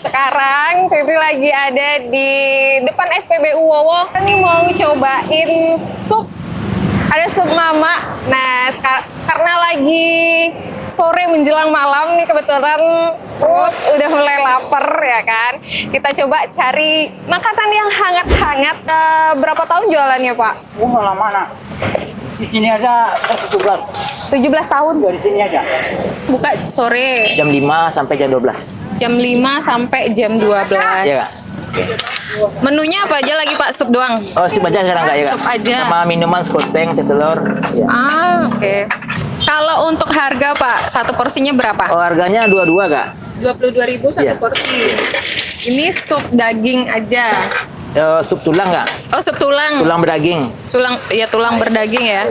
Sekarang Febri lagi ada di depan SPBU Wowo. Ini mau cobain sup. Ada sup mama. Nah, karena lagi sore menjelang malam nih, kebetulan perut udah mulai lapar ya kan. Kita coba cari makanan yang hangat-hangat. Berapa tahun jualannya, Pak? Lama nak. Di sini aja 17. 17 tahun. Di sini aja. Buka sore. Jam 5 sampai jam 12. Jam 5 sampai jam 12. Iya, Kak. Menunya apa aja lagi, Pak? Sup doang? Oh, sup aja sekarang Kak ya, Kak. Sup aja. Sama minuman sekoteng, teh telur. Ya. Oke. Kalau untuk harga, Pak, satu porsinya berapa? Oh, harganya 22, Kak. 22.000 satu Iya. porsi. Ini sup daging aja. Sup tulang, Kak. Oh, sup tulang. Tulang berdaging. Tulang berdaging ya.